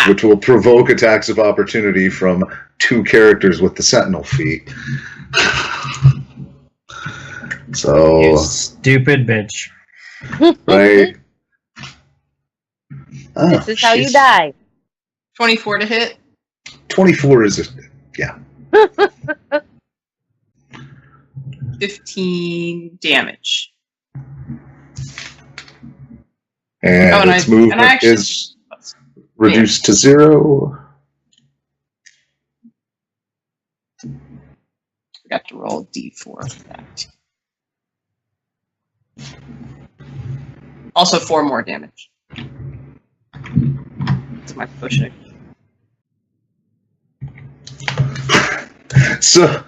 which will provoke attacks of opportunity from 2 characters with the sentinel feat. So You stupid bitch. right. Oh, This is how you die. 24 to hit. 24 is yeah. 15 damage. And its movement is reduced to 0. Forgot to roll a d4 for that. Also 4 more damage. That's my pushing. So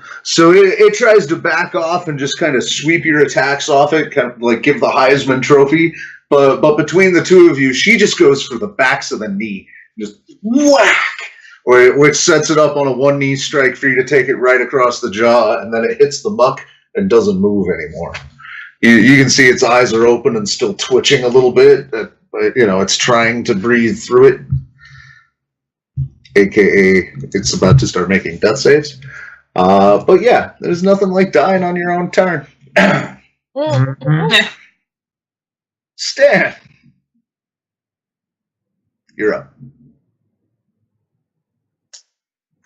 it tries to back off and just kind of sweep your attacks off it, kind of like give the Heisman Trophy. But between the two of you, she just goes for the backs of the knee, just whack, which sets it up on a 1-knee strike for you to take it right across the jaw, and then it hits the muck and doesn't move anymore. You can see its eyes are open and still twitching a little bit, but it's trying to breathe through it. AKA, it's about to start making death saves. But yeah, there's nothing like dying on your own turn. Mm-hmm. Stan, you're up.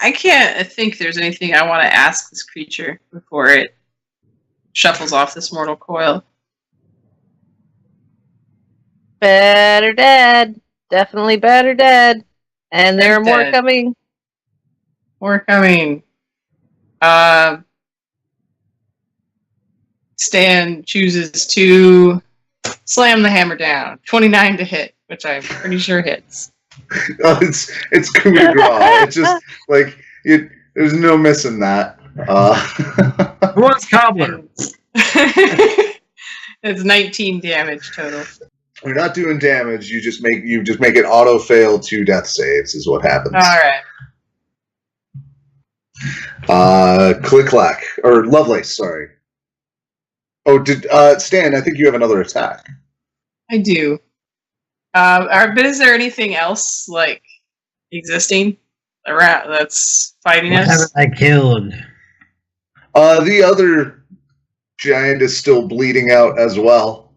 I can't think there's anything I want to ask this creature before it shuffles off this mortal coil. Better dead. definitely bad or dead. And there are more Dead. coming. More coming. Stan chooses to slam the hammer down. 29 to hit, which I'm pretty sure hits. Oh, it's coup de grace. It's just like there's no missing that. Who wants cobbler? It's 19 damage total. You're not doing damage. You just make it auto fail 2 death saves is what happens. All right. ClickClack or Lovelace. Sorry. Oh, did Stan? I think you have another attack. I do. But is there anything else like existing around that's fighting What us? haven't I killed? The other giant is still bleeding out as well.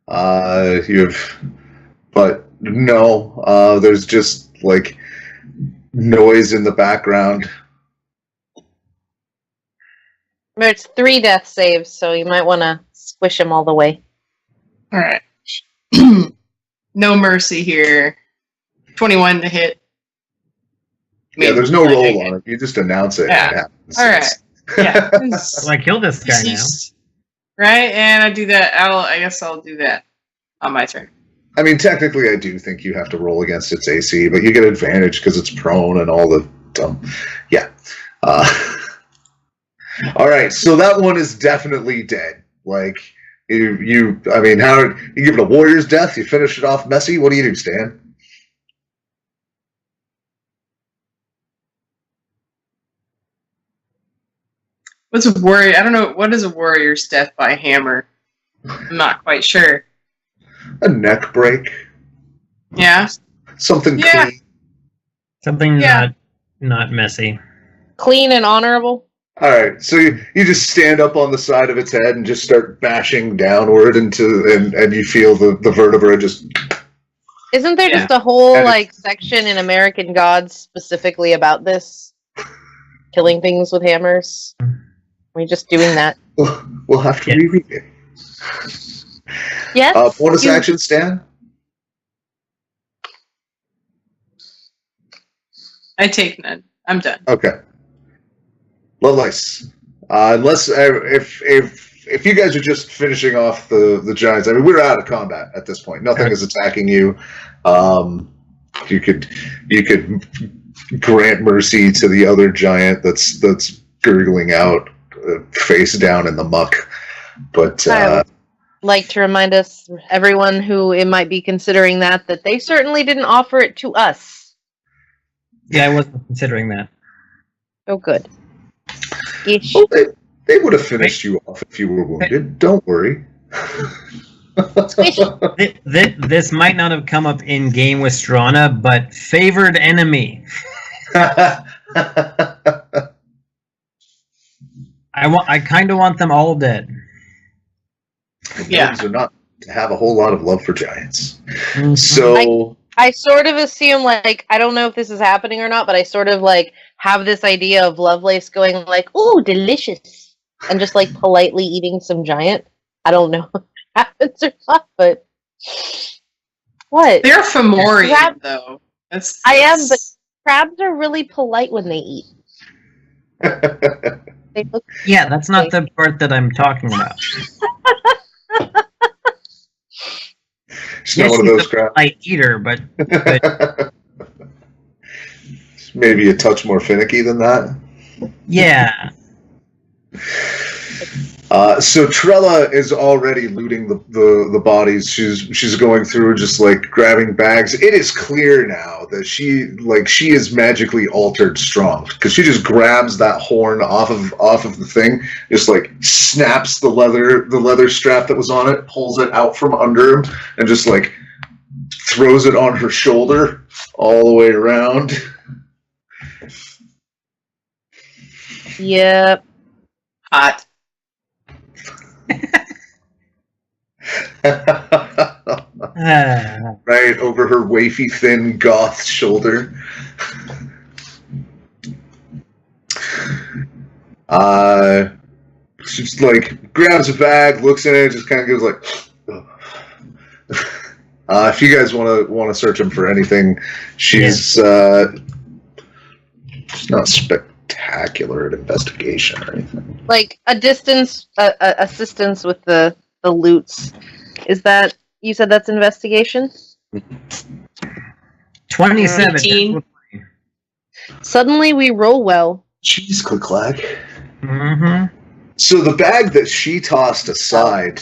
But no, there's just like noise in the background. There's 3 death saves, so you might want to squish them all the way. All right. No mercy here. 21 to hit. Yeah, there's no roll on it. You just announce it. Yeah. And it happens. All right. Yeah. So I kill this guy now. Deceased. Right, and I do that. I guess I'll do that on my turn. I mean, technically, I do think you have to roll against its AC, but you get advantage because it's prone and all the dumb. Yeah. All right, so that one is definitely dead. Like you. I mean, how you give it a warrior's death? You finish it off messy. What do you do, Stan? What's a warrior? I don't know. What is a warrior's death by hammer? I'm not quite sure. A neck break. Yeah. Something Yeah. clean. Something Yeah. not messy. Clean and honorable. All right, so you just stand up on the side of its head and just start bashing downward and you feel the vertebra just. Isn't there Yeah. just a whole And like section in American Gods specifically about this? Killing things with hammers? Are we just doing that? We'll have to Yeah. reread it. Yes. Bonus you- action, Stan. I take none. I'm done. Okay. Lovelace. Unless if you guys are just finishing off the giants, I mean we're out of combat at this point. Nothing is attacking you. You could grant mercy to the other giant that's gurgling out, face down in the muck. But I would like to remind us, everyone who it might be considering that they certainly didn't offer it to us. Yeah, I wasn't considering that. Oh, good. Ish. well, they would have finished you off if you were wounded. Don't worry. This might not have come up in game with Struana, but favored enemy. I kind of want them all dead. Yeah. Gnomes are not to have a whole lot of love for giants. Mhm. So I sort of assume, like, I don't know if this is happening or not, but I sort of, like, have this idea of Lovelace going, like, ooh, delicious, and just, like, politely eating some giant. I don't know if it happens or not, but... What? They're Fomorian, Crab- though. That's I am, but crabs are really polite when they eat. They look... Yeah, that's not the part that I'm talking about. she's not one of she's those a crap. polite eater, but Maybe a touch more finicky than that. yeah. So Trella is already looting the bodies. She's going through just like grabbing bags. It is clear now that she is magically altered strong because she just grabs that horn off of the thing, just like snaps the leather strap that was on it, pulls it out from under him, and just like throws it on her shoulder all the way around. Yep. hot. Right over her wafy, thin goth shoulder. She just like grabs a bag, looks in it, just kind of goes like, If you guys want to search him for anything, she's not spectacular at investigation or anything. Like a distance, assistance with the loots. Is that, you said that's investigation? 27. 18. Suddenly we roll well. Jeez, ClickClack. Mm-hmm. So the bag that she tossed aside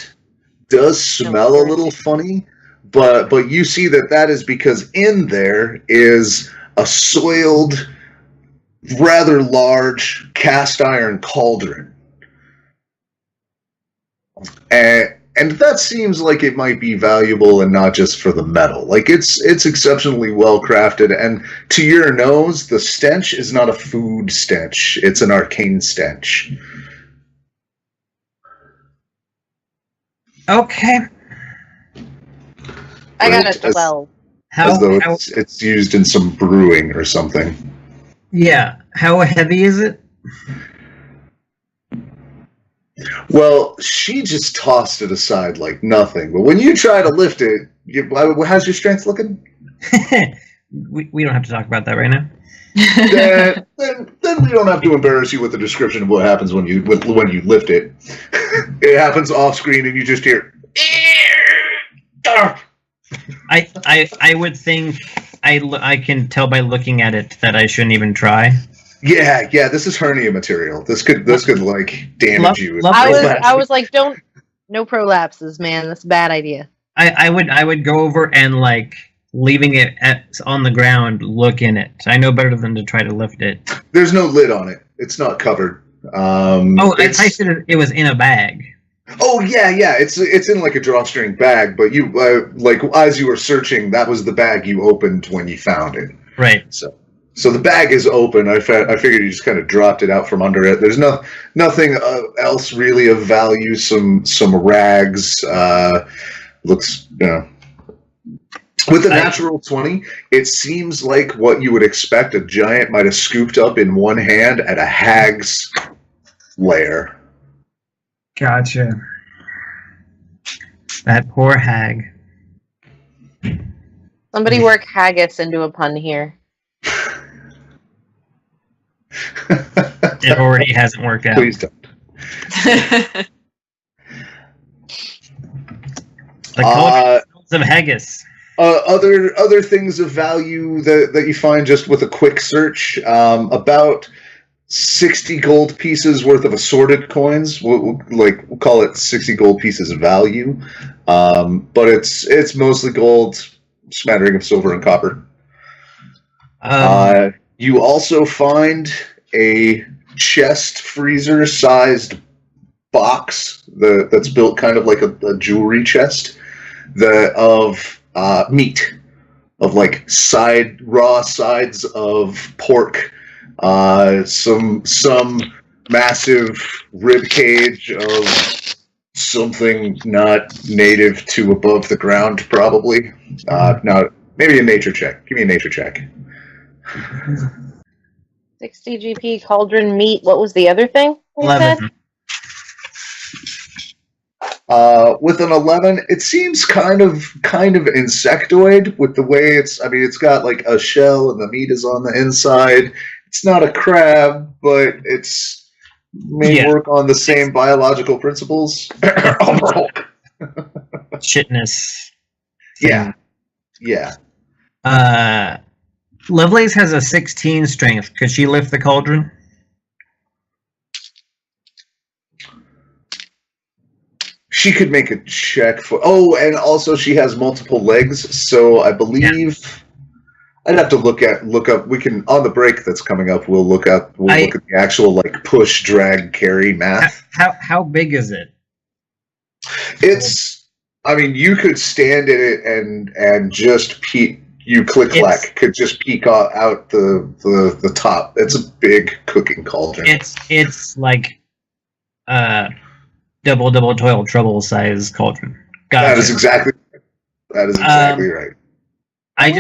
does smell a little funny, but you see that is because in there is a soiled, rather large cast iron cauldron. And that seems like it might be valuable and not just for the metal. Like, it's exceptionally well crafted, and to your nose, the stench is not a food stench. It's an arcane stench. Okay. I got Right, a 12. As though it's used in some brewing or something. Yeah. How heavy is it? Well, she just tossed it aside like nothing. But when you try to lift it, how's your strength looking? we don't have to talk about that right now. then we don't have to embarrass you with the description of what happens when you lift it. It happens off screen, and you just hear. I would think I can tell by looking at it that I shouldn't even try. Yeah. This is hernia material. This could like damage you. I was like, no prolapses, man. That's a bad idea. I would go over and like leaving it on the ground, look in it. I know better than to try to lift it. There's no lid on it. It's not covered. I said it was in a bag. Oh yeah. It's in like a drawstring bag, but you like as you were searching, that was the bag you opened when you found it. Right. So the bag is open. I figured you just kind of dropped it out from under it. There's nothing else really of value. Some rags. Looks, with a natural 20, it seems like what you would expect a giant might have scooped up in one hand at a hag's lair. Gotcha. That poor hag. Somebody work haggis into a pun here. It already hasn't worked out. Please don't. The cauldron smells of haggis. Other things of value that you find just with a quick search, about 60 gold pieces worth of assorted coins. We'll call it 60 gold pieces of value, but it's mostly gold, smattering of silver and copper. You also find a chest freezer-sized box that's built kind of like a jewelry chest of meat, of like raw sides of pork, some massive rib cage of something not native to above the ground, probably. Now, maybe a nature check. Give me a nature check. 60 GP, cauldron, meat. What was the other thing? 11. With an 11, it seems kind of insectoid with the way it's got like a shell and the meat is on the inside. It's not a crab, but it's may work on the same biological principles. Shitness. Yeah. Lovelace has a 16 strength. Could she lift the cauldron? She could make a check for... Oh, and also she has multiple legs, so I believe... Yeah. I'd have to look up... We can... On the break that's coming up, we'll look at the actual, like, push, drag, carry math. How big is it? It's... I mean, you could stand in it and just peek... ClickClack could just peek out the top. It's a big cooking cauldron. It's like double toil trouble size cauldron. That is exactly right. I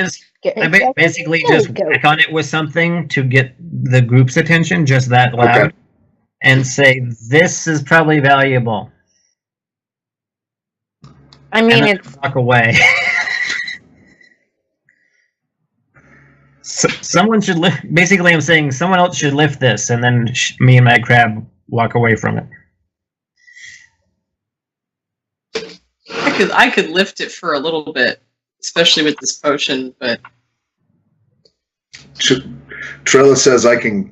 basically just whack on it with something to get the group's attention, just that loud, and say this is probably valuable. I mean, it's walk away. someone should lift. Basically, I'm saying someone else should lift this, and then me and Mad Crab walk away from it. I could lift it for a little bit, especially with this potion, but Trella says I can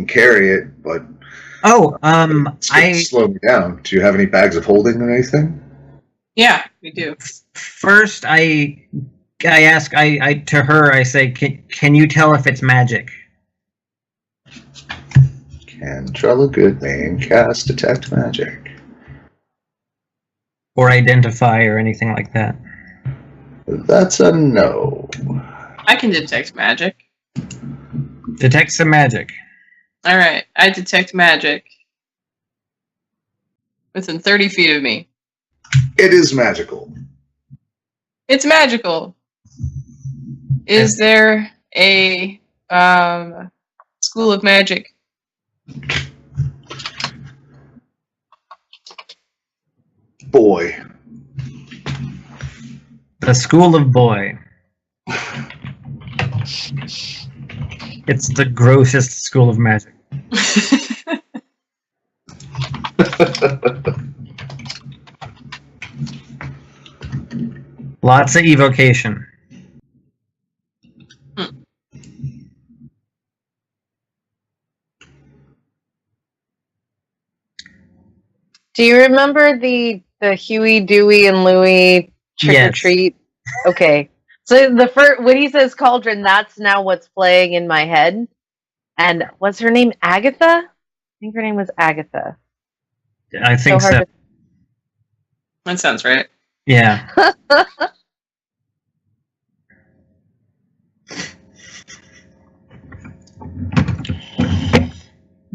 carry it, but slow me down. Do you have any bags of holding or anything? Yeah, we do. First, I ask to her. I say, can you tell if it's magic? Can Trella Goodman cast detect magic? Or identify or anything like that? That's a no. I can detect magic. Detect some magic. Alright, I detect magic. Within 30 feet of me. It is magical. It's magical. Is there a school of magic? Boy. The School of Boy. It's the grossest school of magic. Lots of evocation. Do you remember the Huey, Dewey, and Louie trick or treat? Okay. So the first, when he says cauldron, that's now what's playing in my head. And was her name Agatha? I think her name was Agatha. I think so. That sounds right. Yeah.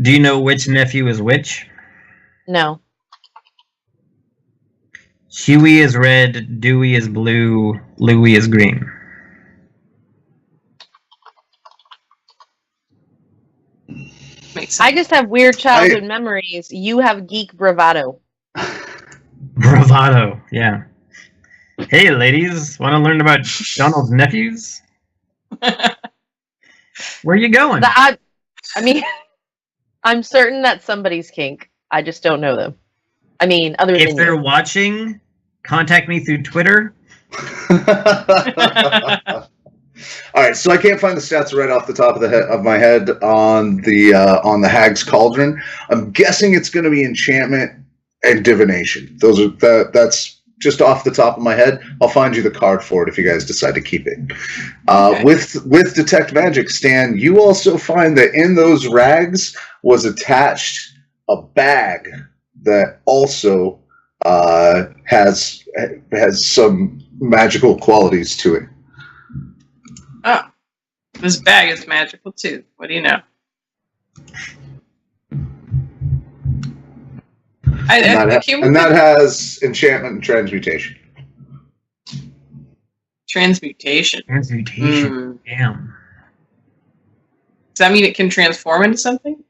Do you know which nephew is which? No. Huey is red, Dewey is blue, Louie is green. Makes sense. I just have weird childhood memories. You have geek bravado. Bravado, yeah. Hey, ladies, want to learn about Donald's nephews? Where are you going? I mean, I'm certain that's somebody's kink. I just don't know them. I mean, other than if they're watching, contact me through Twitter. All right, so I can't find the stats right off the top of my head on the Hag's Cauldron. I'm guessing it's going to be enchantment and divination. That's just off the top of my head. I'll find you the card for it if you guys decide to keep it. Okay. With detect magic, Stan, you also find that in those rags was attached a bag that also has some magical qualities to it. Oh, this bag is magical too. What do you know? And that has enchantment and transmutation. Transmutation. Transmutation. Damn. Does that mean it can transform into something?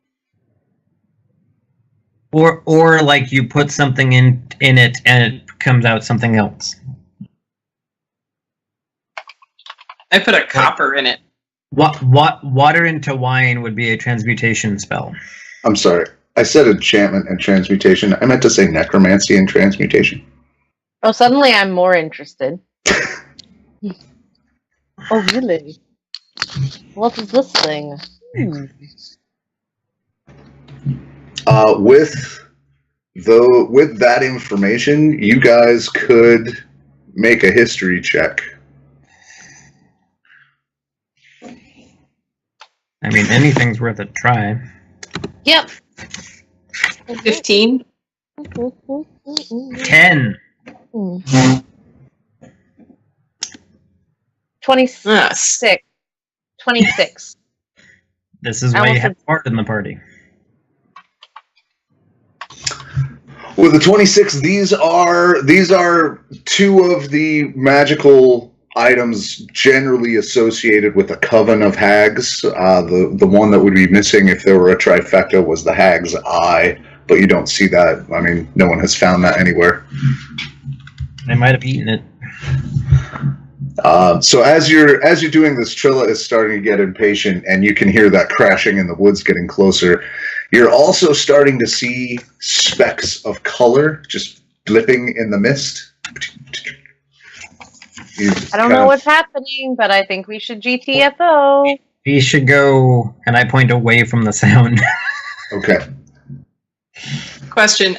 Or like you put something in it and it comes out something else. I put a copper in it. Water into wine would be a transmutation spell. I'm sorry. I said enchantment and transmutation. I meant to say necromancy and transmutation. Oh, suddenly I'm more interested. Oh, really? What is this thing? With that information, you guys could make a history check. I mean, anything's worth a try. Yep. 15. 10. 26. 26. This is why you have part in the party. With the 26, these are two of the magical items generally associated with a coven of hags. The one that would be missing if there were a trifecta was the hag's eye, but you don't see that. I mean, no one has found that anywhere. They might have eaten it. So as you're doing this, Trilla is starting to get impatient, and you can hear that crashing in the woods getting closer. You're also starting to see specks of color just blipping in the mist. I don't know what's happening, but I think we should GTFO. We should go, and I point away from the sound. Okay. Question.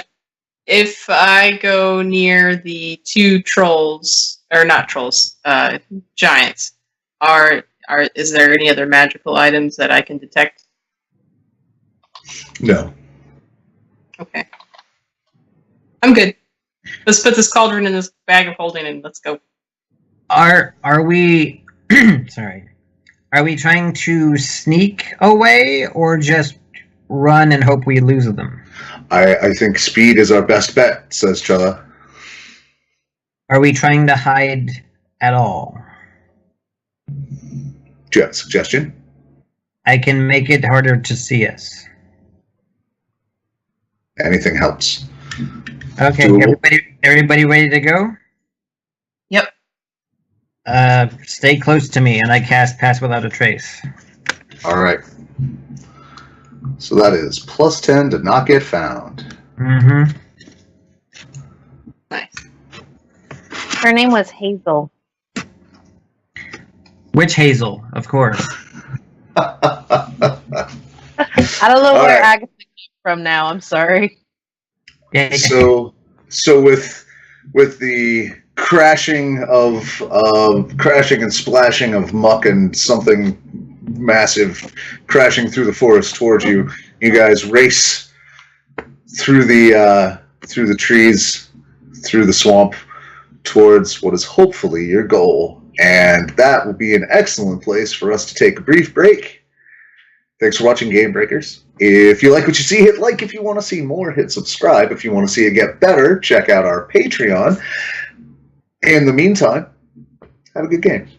If I go near the two trolls, or not trolls, giants, is there any other magical items that I can detect? No. Okay. I'm good. Let's put this cauldron in this bag of holding and let's go. Are we sorry. Are we trying to sneak away or just run and hope we lose them? I think speed is our best bet, says Trilla. Are we trying to hide at all? Do you have a suggestion? I can make it harder to see us. Anything helps. Okay, everybody ready to go? Yep. Stay close to me, and I cast Pass Without a Trace. All right. So that is +10 to not get found. Mm-hmm. Nice. Her name was Hazel. Witch Hazel, of course. I don't know where Agatha came from now. I'm sorry. Yeah. So with the crashing and splashing of muck and something massive crashing through the forest towards you, you guys race through the trees, through the swamp, towards what is hopefully your goal. And that will be an excellent place for us to take a brief break. Thanks for watching GameBreakers. If you like what you see, hit like. If you want to see more, hit subscribe. If you want to see it get better, check out our Patreon. In the meantime, have a good game.